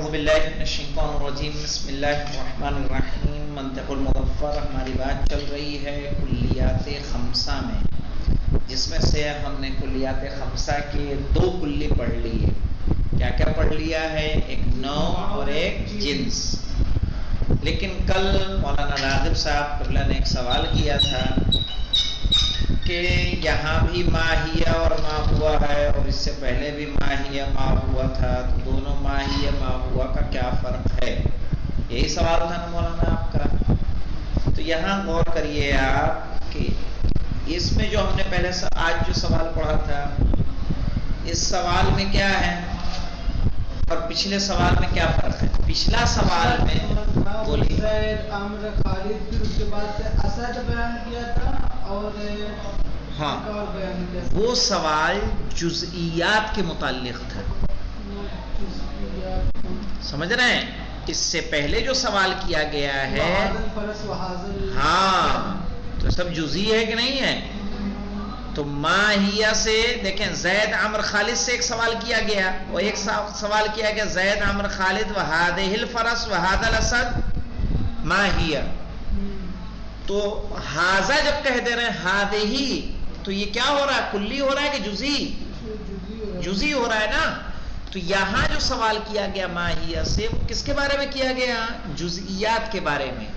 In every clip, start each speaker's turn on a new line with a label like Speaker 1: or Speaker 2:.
Speaker 1: اعوذ باللہ من الشیطان الرجیم بسم اللہ الرحمن الرحیم منطق المظفر. ہماری بات چل رہی ہے کلیات خمسہ میں، جس میں سے ہم نے کلیات خمسہ کے دو کلی پڑھ لی ہے. کیا کیا پڑھ لیا ہے؟ ایک نوع اور ایک جنس. لیکن کل مولانا راغب صاحب قبلہ نے ایک سوال کیا تھا کہ یہاں بھی ماہیہ اور ما ہوا ہے اور اس سے پہلے بھی ماہیہ ما ہوا تھا، تو دونوں ماہیہ ما ہوا کا کیا فرق ہے؟ یہی سوال تھا نا مولانا آپ کا. تو یہاں غور کریے آپ کہ اس میں جو ہم نے پہلے آج جو سوال پڑھا تھا، اس سوال میں کیا ہے اور پچھلے سوال میں کیا فرق ہے؟ پچھلا سوال میں
Speaker 2: عمر خالد، پھر اس کے بعد سے اسد بیان کیا تھا اور
Speaker 1: ہاں وہ سوال جزئیات کے متعلق تھا. سمجھ رہے ہیں؟ اس سے پہلے جو سوال کیا گیا ہے ہاں تو سب جزئی ہے کہ نہیں ہے؟ تو ماہیہ سے دیکھیں، زید عمر خالد سے ایک سوال کیا گیا، اور ایک سوال کیا گیا زید عمر خالد وہادہ الفرس وہادہ الاسد ماہیہ. تو ہاذا جب کہہ دے رہے ہیں ہادہ ہی، تو یہ کیا ہو رہا ہے؟ کلی ہو رہا ہے کہ جزئی؟ جزئی ہو رہا ہے نا. تو یہاں جو سوال کیا گیا ماہیہ سے، وہ کس کے بارے میں کیا گیا؟ جزئیات کے بارے میں.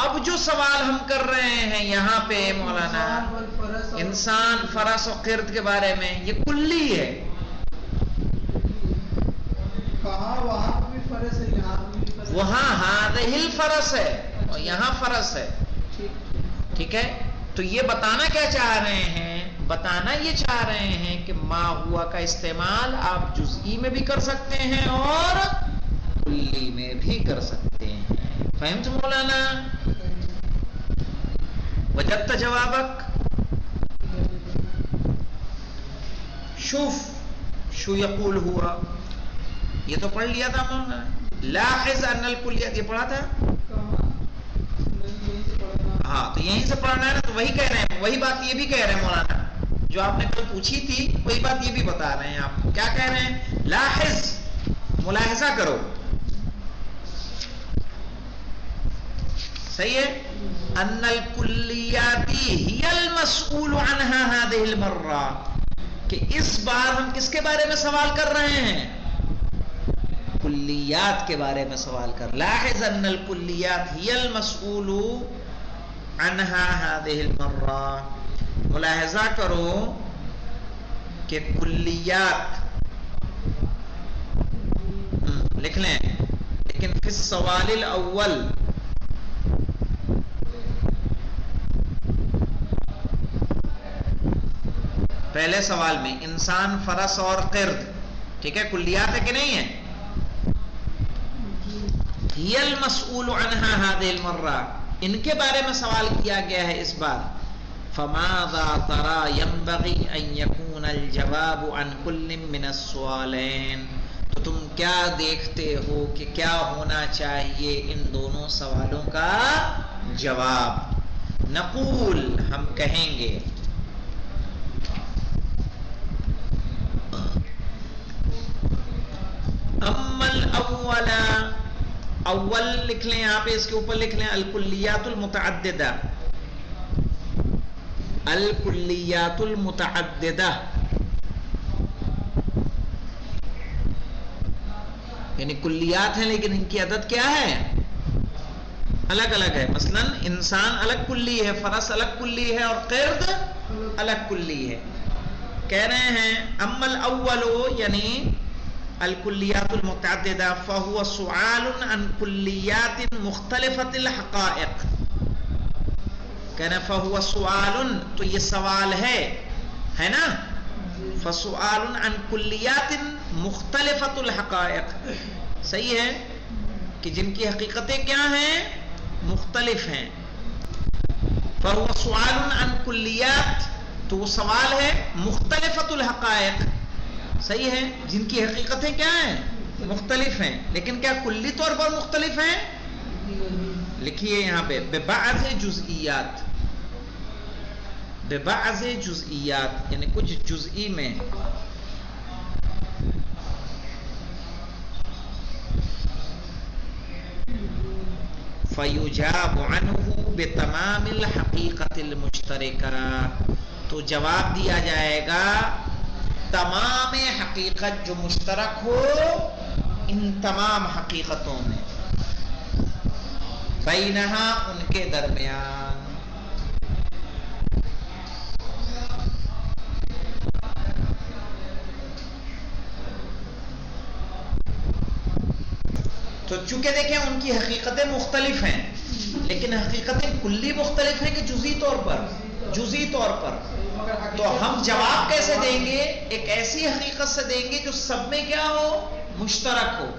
Speaker 1: اب جو سوال ہم کر رہے ہیں یہاں پہ مولانا انسان، فرس اور قرد کے بارے میں، یہ کلی ہے.
Speaker 2: وہاں بھی فرس ہے، یہاں بھی فرس،
Speaker 1: وہاں ہادہ الفرس ہے اور یہاں فرس ہے. ٹھیک ہے. تو یہ بتانا کیا چاہ رہے ہیں؟ بتانا یہ چاہ رہے ہیں کہ ما ہوا کا استعمال آپ جزئی میں بھی کر سکتے ہیں اور کلی میں بھی کر سکتے ہیں. فہمت مولانا؟ وجدت جوابک؟ شو یقول ہوا، یہ تو پڑھ لیا تھا مولانا. لاحظ ان الکلیات، یہ پڑھا تھا. ہاں تو یہیں سے پڑھنا ہے نا. تو وہی کہہ رہے ہیں، وہی بات یہ بھی کہہ رہے ہیں مولانا، جو آپ نے کل پوچھی تھی وہی بات یہ بھی بتا رہے ہیں آپ کو. کیا کہہ رہے ہیں؟ لاحظ، ملاحظہ کرو. صحیح ہے. ان الکلیات ہی المسئول عنها هذه المرہ، کہ اس بار ہم کس کے بارے میں سوال کر رہے ہیں؟ کلیات کے بارے میں سوال کر. لاحظ ان الکلیات ہی المسئول عنها هذه المرہ، ملاحظہ کرو کہ کلیات لکھ لیں، لیکن فی السوال الاول پہلے سوال میں انسان، فرس اور قرد، ٹھیک ہے، کلیات ہے کہ نہیں ہے؟ ہی المسئول عنها هذه المرہ، ان کے بارے میں سوال کیا گیا ہے اس بار. فماذا ترى ينبغي ان يكون الجواب عن كل من السؤالين، تو تم کیا دیکھتے ہو کہ کیا ہونا چاہیے ان دونوں سوالوں کا جواب؟ نقول، ہم کہیں گے اما الاول، اول لکھ لیں یہاں پہ، اس کے اوپر لکھ لیں الکلیات المتعددہ. الکلیات المتعددہ یعنی کلیات ہیں لیکن ان کی عدد کیا ہے؟ الگ الگ ہے. مثلا انسان الگ کلی ہے، فرس الگ کلی ہے اور قرد الگ کلی ہے. کہہ رہے ہیں اما الاول یعنی الکلیات المتعددہ فہو سؤال عن کلیات مختلفۃ الحقائق. کہنا فہو سؤال، تو یہ سوال ہے نا. فسؤال عن کلیات مختلفۃ الحقائق، صحیح ہے، کہ جن کی حقیقتیں کیا ہیں؟ مختلف ہیں. فہو سؤال عن کلیات، تو وہ سوال ہے مختلفۃ الحقائق، صحیح ہے، جن کی حقیقتیں کیا ہیں؟ مختلف ہیں. لیکن کیا کلی طور پر مختلف ہیں؟ لکھیے یہاں پہ ببعض جزئیات، ببعض جزئیات یعنی کچھ جزئی میں. فَيُجَابُ عَنْهُ بِتَمَامِ الْحَقِيقَةِ الْمُشْتَرِكَةِ، تو جواب دیا جائے گا تمام حقیقت جو مشترک ہو ان تمام حقیقتوں میں، بینہا ان کے درمیان. تو چونکہ دیکھیں ان کی حقیقتیں مختلف ہیں، لیکن حقیقتیں کلی مختلف ہیں کہ جزئی طور پر؟ جزئی طور پر. تو ہم جواب کیسے دیں گے؟ ایک ایسی حقیقت سے دیں گے جو سب میں کیا ہو؟ مشترک ہو.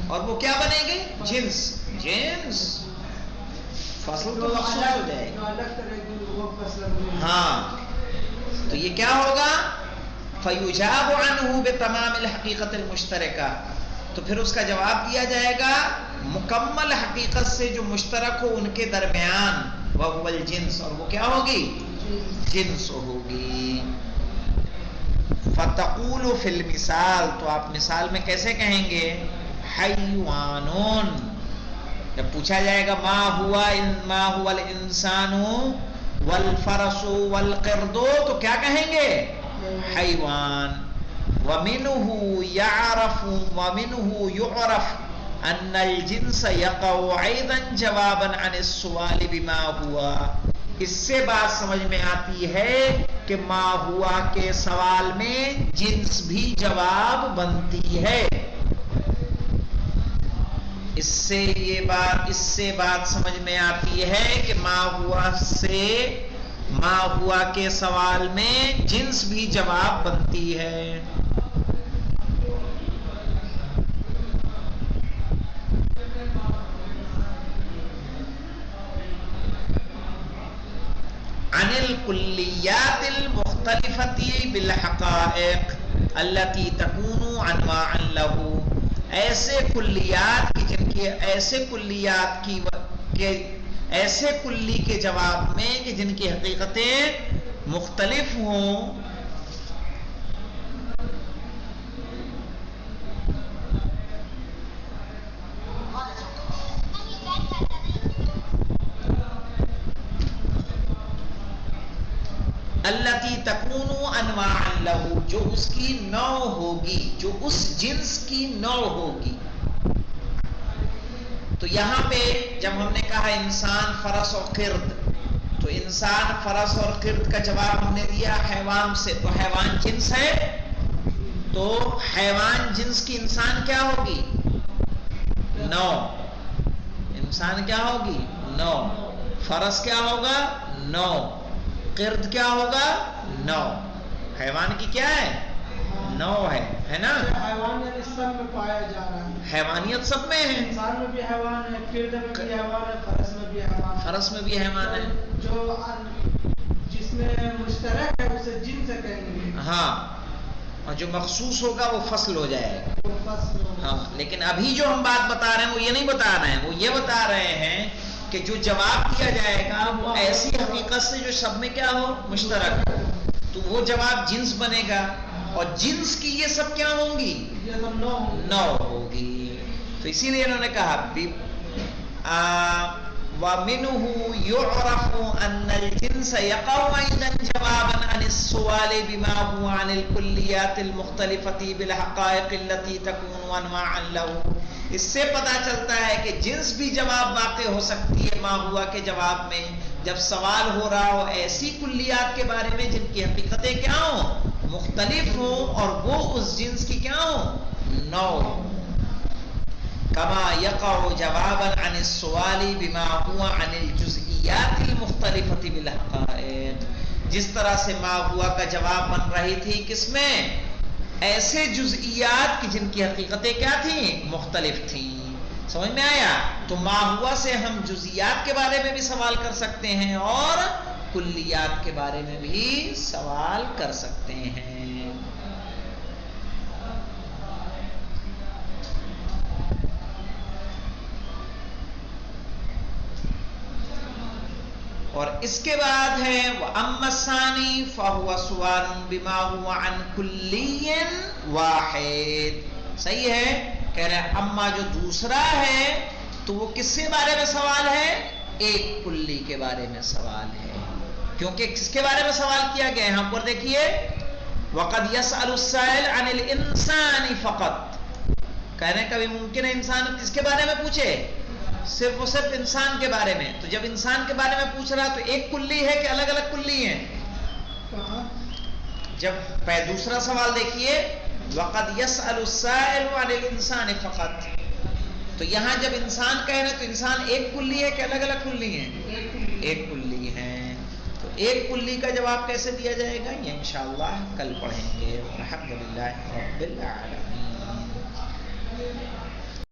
Speaker 1: اور وہ کیا بنے گی؟ جنس. جنس فصل تو مخصوص ہو جائے گا. ہاں، تو یہ کیا ہوگا؟ فَيُجَابُ عَنْهُ بِتَمَامِ الْحَقِيقَةِ الْمُشْتَرِكَةِ، تو پھر اس کا جواب دیا جائے گا مکمل حقیقت سے جو مشترک ہو ان کے درمیان، وَهُوَ الْجِنْس، اور وہ کیا ہوگی؟ جنس ہوگی. فَتَقُولُ فِي الْمِثَال، تو آپ مثال میں کیسے کہیں گے؟ حیوانون. جب پوچھا جائے گا ما هو الانسان والفرس والقرد، تو کیا کہیں گے؟ حیوان. وَمِنْهُ يُعْرَفُ أَنَّ الْجِنْسَ يَقَعُ أَيْضًا جَوَابًا عَنِ السُّؤَالِ بِمَا هُوَ، اس سے بات سمجھ میں آتی ہے کہ ما ہوا کے سوال میں جنس بھی جواب بنتی ہے. اس سے بات سمجھ میں آتی ہے کہ ما ہوا کے سوال میں جنس بھی جواب بنتی ہے. عن الكليات المختلفة بالحقائق التي تكون عنواعا له، ایسے کلیات کی جن کی ایسے کلی کے جواب میں کہ جن کی حقیقتیں مختلف ہوں. التی تکون انواعا لہ، جو اس کی نوع ہوگی، جو اس جنس کی نوع ہوگی. تو یہاں پہ جب ہم نے کہا انسان، فرس اور قرد، تو انسان، فرس اور قرد کا جواب ہم نے دیا حیوان سے. تو حیوان جنس ہے، تو حیوان جنس کی انسان کیا ہوگی؟ نوع. انسان کیا ہوگی؟ نوع. فرس کیا ہوگا؟ نوع. قرد کیا ہوگا؟ نوع. حیوان کی کیا ہے؟ نوع ہے نا.
Speaker 2: حیوان سب میں پایا جا رہا ہے،
Speaker 1: حیوانیت سب میں ہے.
Speaker 2: انسان میں بھی حیوان ہے، قرد میں بھی حیوان ہے، فرس میں بھی حیوان ہے.
Speaker 1: فرس میں بھی حیوان ہے.
Speaker 2: جو جس میں مشترک ہے اسے جنس کہیں گے.
Speaker 1: ہاں، اور جو مخصوص ہوگا وہ فصل ہو جائے گا.
Speaker 2: وہ فصل ہوگا.
Speaker 1: ہاں، لیکن ابھی جو ہم بات بتا رہے ہیں وہ یہ نہیں بتا رہے ہیں، وہ یہ بتا رہے ہیں کہ جو جواب دیا جائے گا وہ ایسی حقیقت سے جو سب میں کیا ہو؟ مشترک. تو وہ جواب جنس بنے گا، اور جنس کی یہ سب کیا ہوں گی؟
Speaker 2: یہ سب
Speaker 1: نوع ہوگی. تو اسی لیے انہوں نے کہا وَمِنْهُ يُعْرَفُ أَنَّ الْجِنْسَ يَقَعُ أَيْضًا جَوَابًا عَنِ السُّؤَالِ بِمَا هُوَ عَنِ الْكُلِّيَّاتِ الْمُخْتَلِفَةِ بِالْحَقَائِقِ الَّتِي تَكُونُ أَنْوَاعًا لَهُ. اس سے پتہ چلتا ہے کہ جنس بھی جواب واقع ہو سکتی ہے ما ہوا کے جواب میں، جب سوال ہو رہا ہو ایسی کلیات کے بارے میں جن کی حقیقتیں کیا ہوں؟ مختلف ہوں، اور وہ اس جنس کی کیا ہوں؟ نوع. کما یقع جوابا عن السؤال بما هو عن الجزئیات المختلفة بالحقائق، جس طرح سے ما ہوا کا جواب بن رہی تھی کس میں؟ ایسے جزئیات کی جن کی حقیقتیں کیا تھیں؟ مختلف تھیں. سمجھ میں آیا؟ تو ما ہوا سے ہم جزئیات کے بارے میں بھی سوال کر سکتے ہیں اور کلیات کے بارے میں بھی سوال کر سکتے ہیں. اور اس کے بعد ہے وَأَمَّا الثَّانِي فَهُوَ سُؤَالٌ بِمَا هُوَ عَنْ كُلِّيٍّ وَاحِدٍ. صحیح ہے، کہہ رہے ہیں اما جو دوسرا ہے تو وہ کس کے بارے میں سوال ہے؟ ایک کلی کے بارے میں سوال ہے، کیونکہ کس کے بارے میں سوال کیا گیا؟ یہاں پر دیکھیے وَقَدْ يَسْأَلُ السَّائِلُ عَنِ الْإِنسَانِ فَقَط، کہہ رہے ہیں کبھی ممکن ہے انسان کس کے بارے میں پوچھے؟ صرف و صرف انسان کے بارے میں. تو جب انسان کے بارے میں پوچھ رہا تو ایک کلی ہے کہ الگ الگ کلی ہیں؟ جب دوسرا سوال دیکھیے وَقَدْ يَسْأَلُ السَّائِلُ عَنِ الْإِنسَانِ فَقَط، تو یہاں جب انسان کہہ رہے ہیں تو انسان ایک کلی ہے کہ الگ الگ کلی ہیں؟ ایک کلی ہیں. تو ایک کلی کا جواب کیسے دیا جائے گا یہ انشاءاللہ کل پڑھیں گے. الحمدللہ رب العالمین.